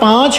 5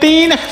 3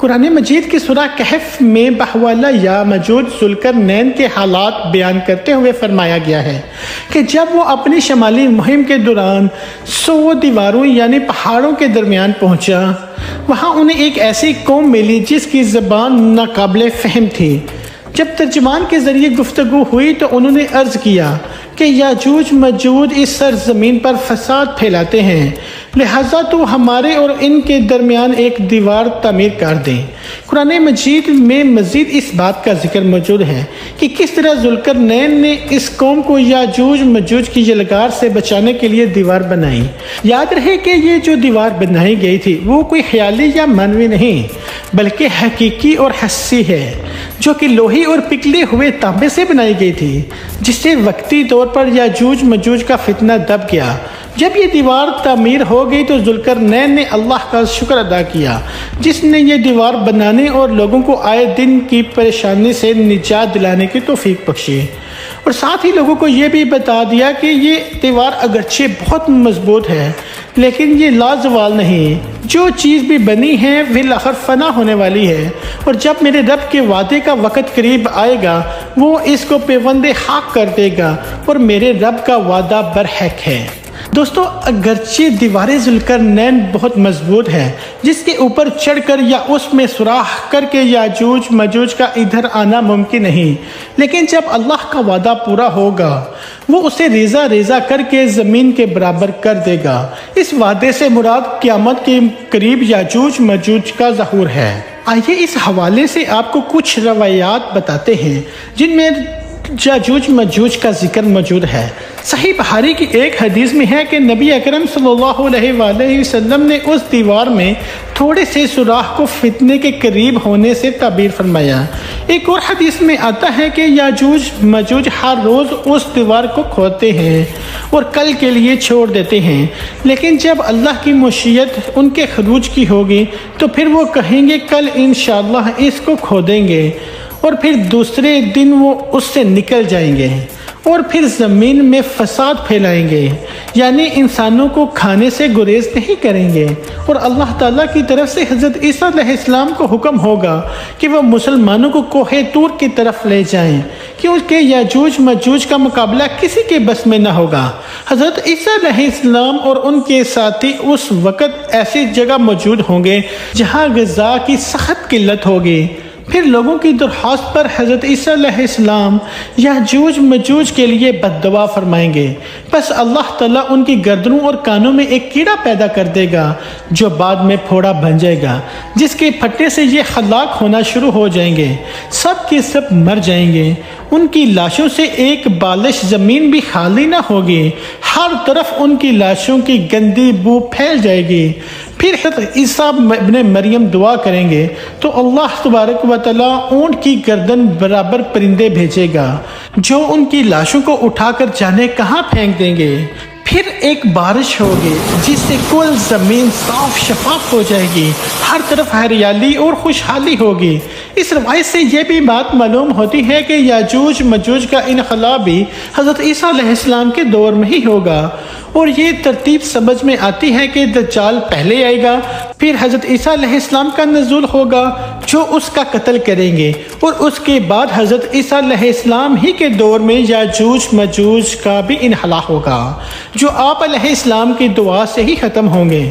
قرآن مجید کی سورہ کہف میں بحوالہ یا مجوج ذوالقرنین کے حالات بیان کرتے ہوئے فرمایا گیا ہے کہ جب وہ اپنی شمالی مہم کے دوران 100 دیواروں یعنی پہاڑوں کے درمیان پہنچا، وہاں انہیں ایک ایسی قوم ملی جس کی زبان ناقابل فہم تھی۔ جب ترجمان کے ذریعے گفتگو ہوئی تو انہوں نے عرض کیا کہ یاجوج ماجوج اس سرزمین پر فساد پھیلاتے ہیں، لہٰذا تو ہمارے اور ان کے درمیان ایک دیوار تعمیر کر دیں۔ قرآن مجید میں مزید اس بات کا ذکر موجود ہے کہ کس طرح ذوالقرنین نے اس قوم کو یاجوج ماجوج کی یلغار سے بچانے کے لیے دیوار بنائی۔ یاد رہے کہ یہ جو دیوار بنائی گئی تھی وہ کوئی خیالی یا معنوی نہیں بلکہ حقیقی اور حسی ہے، جو کہ لوہی اور پگھلے ہوئے تانبے سے بنائی گئی تھی، جس سے وقتی طور پر یاجوج ماجوج کا فتنہ دب گیا۔ جب یہ دیوار تعمیر ہو گئی تو ذوالقرنین نے اللہ کا شکر ادا کیا جس نے یہ دیوار بنانے اور لوگوں کو آئے دن کی پریشانی سے نجات دلانے کی توفیق بخشی، اور ساتھ ہی لوگوں کو یہ بھی بتا دیا کہ یہ دیوار اگرچہ بہت مضبوط ہے لیکن یہ لازوال نہیں، جو چیز بھی بنی ہے بالآخر فنا ہونے والی ہے، اور جب میرے رب کے وعدے کا وقت قریب آئے گا وہ اس کو پیوند حق کر دے گا، اور میرے رب کا وعدہ برحق ہے۔ دوستو، اگرچہ دیوار ذوالقرنین بہت مضبوط ہے جس کے اوپر چڑھ کر یا اس میں سوراخ کر کے یاجوج ماجوج کا ادھر آنا ممکن نہیں، لیکن جب اللہ کا وعدہ پورا ہوگا وہ اسے ریزہ ریزہ کر کے زمین کے برابر کر دے گا۔ اس وعدے سے مراد قیامت کے قریب یاجوج ماجوج کا ظہور ہے۔ آئیے اس حوالے سے آپ کو کچھ روایات بتاتے ہیں جن میں یاجوج ماجوج کا ذکر موجود ہے۔ صحیح بخاری کی ایک حدیث میں ہے کہ نبی اکرم صلی اللہ علیہ وآلہ وسلم نے اس دیوار میں تھوڑے سے سوراخ کو فتنے کے قریب ہونے سے تعبیر فرمایا۔ ایک اور حدیث میں آتا ہے کہ یاجوج ماجوج ہر روز اس دیوار کو کھودتے ہیں اور کل کے لیے چھوڑ دیتے ہیں، لیکن جب اللہ کی مشیت ان کے خروج کی ہوگی تو پھر وہ کہیں گے کل انشاءاللہ اس کو کھودیں گے، اور پھر دوسرے دن وہ اس سے نکل جائیں گے اور پھر زمین میں فساد پھیلائیں گے، یعنی انسانوں کو کھانے سے گریز نہیں کریں گے، اور اللہ تعالیٰ کی طرف سے حضرت عیسیٰ علیہ السلام کو حکم ہوگا کہ وہ مسلمانوں کو کوہ طور کی طرف لے جائیں، کیونکہ یاجوج ماجوج کا مقابلہ کسی کے بس میں نہ ہوگا۔ حضرت عیسیٰ علیہ السلام اور ان کے ساتھی اس وقت ایسی جگہ موجود ہوں گے جہاں غذا کی سخت قلت ہوگی۔ پھر لوگوں کی درخواست پر حضرت عیسیٰ علیہ السلام یاجوج ماجوج کے لیے بد دعا فرمائیں گے، بس اللہ تعالیٰ ان کی گردنوں اور کانوں میں ایک کیڑا پیدا کر دے گا جو بعد میں پھوڑا بن جائے گا، جس کے پھٹنے سے یہ ہلاک ہونا شروع ہو جائیں گے، سب کے سب مر جائیں گے، ان کی لاشوں سے ایک بالش زمین بھی خالی نہ ہوگی، ہر طرف ان کی لاشوں کی گندی بو پھیل جائے گی۔ پھر حضرت عیسیٰ ابن مریم دعا کریں گے تو اللہ تبارک و تعالیٰ اونٹ کی گردن برابر پرندے بھیجے گا جو ان کی لاشوں کو اٹھا کر جانے کہاں پھینک دیں گے۔ پھر ایک بارش ہوگی جس سے کل زمین صاف شفاف ہو جائے گی، ہر طرف ہریالی اور خوشحالی ہوگی۔ اس روایت سے یہ بھی بات معلوم ہوتی ہے کہ یاجوج ماجوج کا انخلا بھی حضرت عیسیٰ علیہ السلام کے دور میں ہی ہوگا، اور یہ ترتیب سمجھ میں آتی ہے کہ دجال پہلے آئے گا، پھر حضرت عیسیٰ علیہ السلام کا نزول ہوگا جو اس کا قتل کریں گے، اور اس کے بعد حضرت عیسیٰ علیہ السلام ہی کے دور میں یاجوج ماجوج کا بھی انخلا ہوگا جو آپ علیہ السلام کی دعا سے ہی ختم ہوں گے۔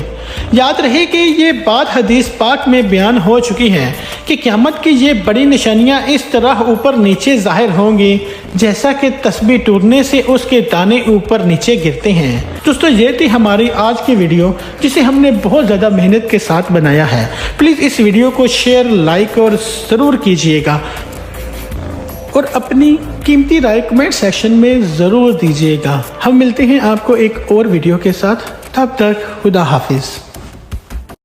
یاد رہے کہ یہ بات حدیث پاک میں بیان ہو چکی ہے کہ قیامت کی یہ بڑی نشانیاں اس طرح اوپر نیچے ظاہر ہوں گی جیسا کہ تسبیح ٹوٹنے سے اس کے دانے اوپر نیچے گرتے ہیں۔ دوستو، یہ تھی ہماری آج کی ویڈیو جسے ہم نے بہت زیادہ محنت کے ساتھ بنایا ہے۔ پلیز اس ویڈیو کو شیئر، لائک اور ضرور کیجئے گا، اور اپنی قیمتی رائے کمنٹ سیکشن میں ضرور دیجئے گا۔ ہم ملتے ہیں آپ کو ایک اور ویڈیو کے ساتھ، تب تک خدا حافظ۔